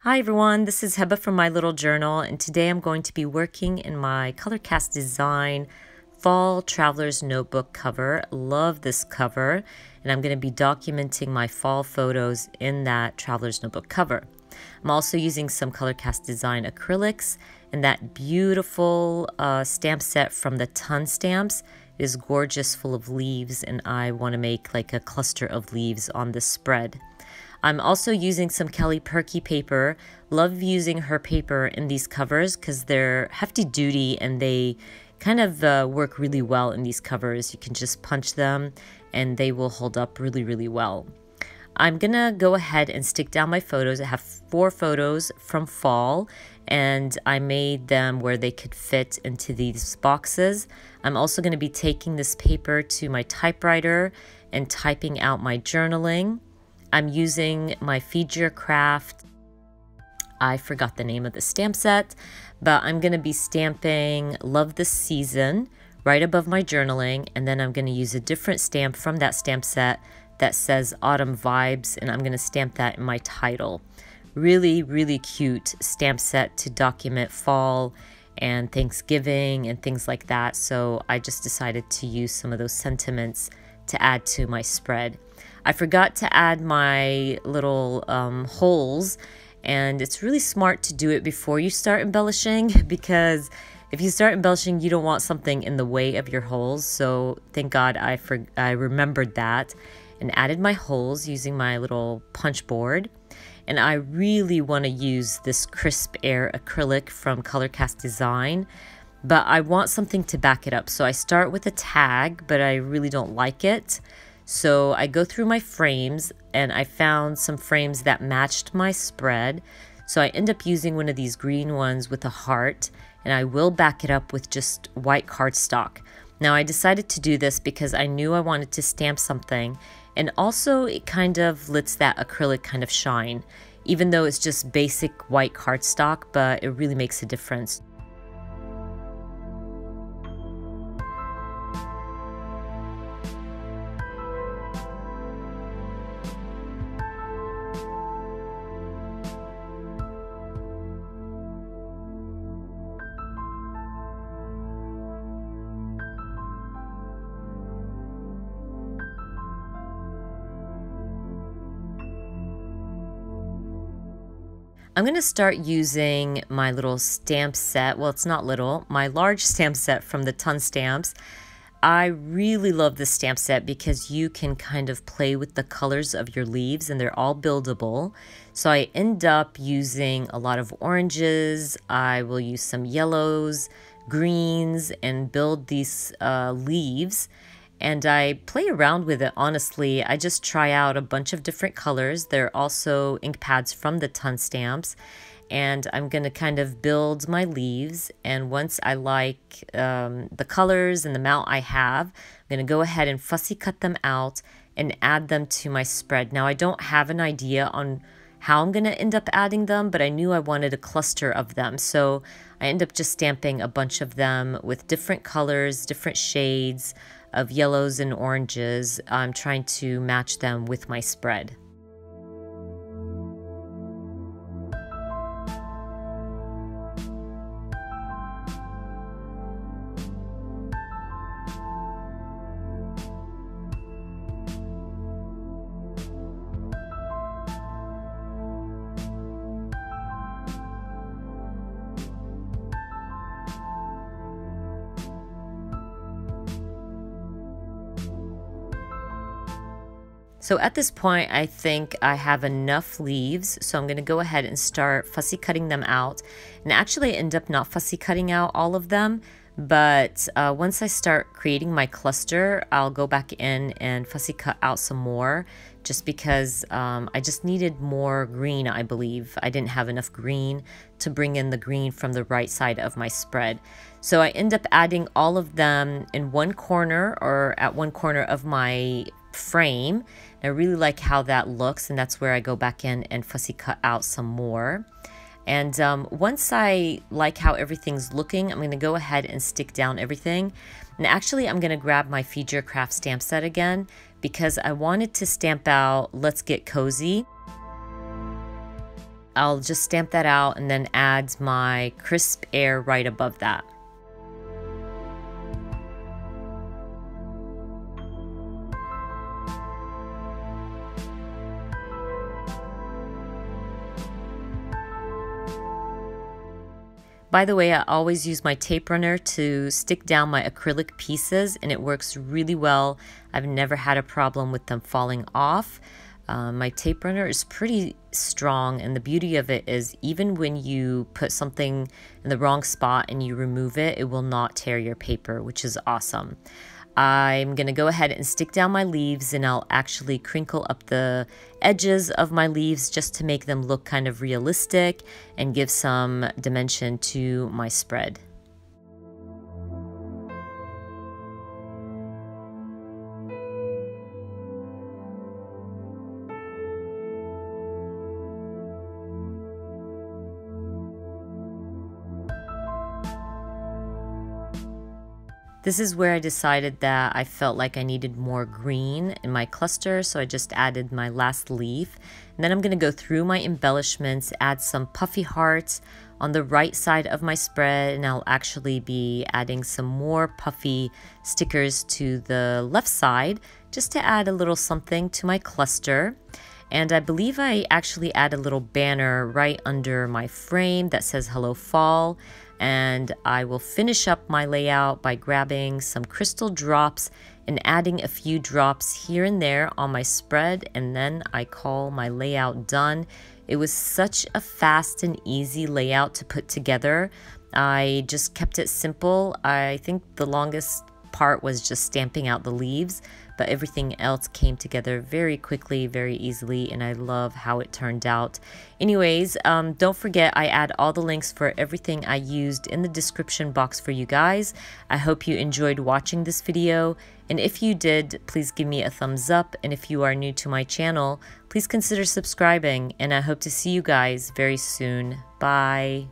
Hi everyone, this is Heba from My Little Journal, and today I'm going to be working in my ColorCast Design Fall Traveler's Notebook cover. Love this cover, and I'm going to be documenting my fall photos in that Traveler's Notebook cover. I'm also using some ColorCast Design acrylics and that beautiful stamp set from the Ton Stamps. It is gorgeous, full of leaves, and I want to make like a cluster of leaves on this spread. I'm also using some Kelly Perky paper. Love using her paper in these covers because they're hefty duty and they kind of work really well in these covers. You can just punch them and they will hold up really, really well. I'm gonna go ahead and stick down my photos. I have 4 photos from fall and I made them where they could fit into these boxes. I'm also gonna be taking this paper to my typewriter and typing out my journaling. I'm using my Feed Your Craft, I forgot the name of the stamp set, but I'm going to be stamping Love This Season right above my journaling, and then I'm going to use a different stamp from that stamp set that says Autumn Vibes, and I'm going to stamp that in my title. Really, really cute stamp set to document fall and Thanksgiving and things like that, so I just decided to use some of those sentiments to add to my spread. I forgot to add my little holes, and it's really smart to do it before you start embellishing because if you start embellishing, you don't want something in the way of your holes. So thank God I remembered that and added my holes using my little punch board. And I really want to use this Crisp Air acrylic from ColorCast Design, but I want something to back it up. So I start with a tag, but I really don't like it. So I go through my frames and I found some frames that matched my spread. So I end up using one of these green ones with a heart, and I will back it up with just white cardstock. Now I decided to do this because I knew I wanted to stamp something, and also it kind of lets that acrylic kind of shine, even though it's just basic white cardstock, but it really makes a difference. I'm going to start using my little stamp set. Well, it's not little, my large stamp set from the Ton Stamps. I really love this stamp set because you can kind of play with the colors of your leaves and they're all buildable. So I end up using a lot of oranges. I will use some yellows, greens, and build these leaves. And I play around with it, honestly. I just try out a bunch of different colors. There are also ink pads from the Ton Stamps. And I'm going to kind of build my leaves. And once I like the colors and the amount I have, I'm going to go ahead and fussy cut them out and add them to my spread. Now, I don't have an idea on how I'm going to end up adding them, but I knew I wanted a cluster of them. So I end up just stamping a bunch of them with different colors, different shades of yellows and oranges. I'm trying to match them with my spread. So at this point, I think I have enough leaves, so I'm going to go ahead and start fussy cutting them out. And actually I end up not fussy cutting out all of them, but once I start creating my cluster, I'll go back in and fussy cut out some more, just because I just needed more green, I believe. I didn't have enough green to bring in the green from the right side of my spread. So I end up adding all of them in one corner or at one corner of my frame. I really like how that looks, and that's where I go back in and fussy cut out some more. And once I like how everything's looking, I'm going to go ahead and stick down everything. And actually, I'm going to grab my Feed Your Craft stamp set again because I wanted to stamp out Let's Get Cozy. I'll just stamp that out and then add my crisp air right above that. By the way, I always use my tape runner to stick down my acrylic pieces, and it works really well. I've never had a problem with them falling off. My tape runner is pretty strong, and the beauty of it is even when you put something in the wrong spot and you remove it, it will not tear your paper, which is awesome. I'm going to go ahead and stick down my leaves, and I'll actually crinkle up the edges of my leaves just to make them look kind of realistic and give some dimension to my spread. This is where I decided that I felt like I needed more green in my cluster, so I just added my last leaf. And then I'm going to go through my embellishments, add some puffy hearts on the right side of my spread, and I'll actually be adding some more puffy stickers to the left side just to add a little something to my cluster. And I believe I actually add a little banner right under my frame that says Hello Fall. And I will finish up my layout by grabbing some crystal drops and adding a few drops here and there on my spread, and then I call my layout done. It was such a fast and easy layout to put together. I just kept it simple. I think the longest part was just stamping out the leaves, but everything else came together very quickly, very easily, and I love how it turned out. Anyways, don't forget I add all the links for everything I used in the description box for you guys. I hope you enjoyed watching this video, and if you did, please give me a thumbs up, and if you are new to my channel, please consider subscribing, and I hope to see you guys very soon. Bye!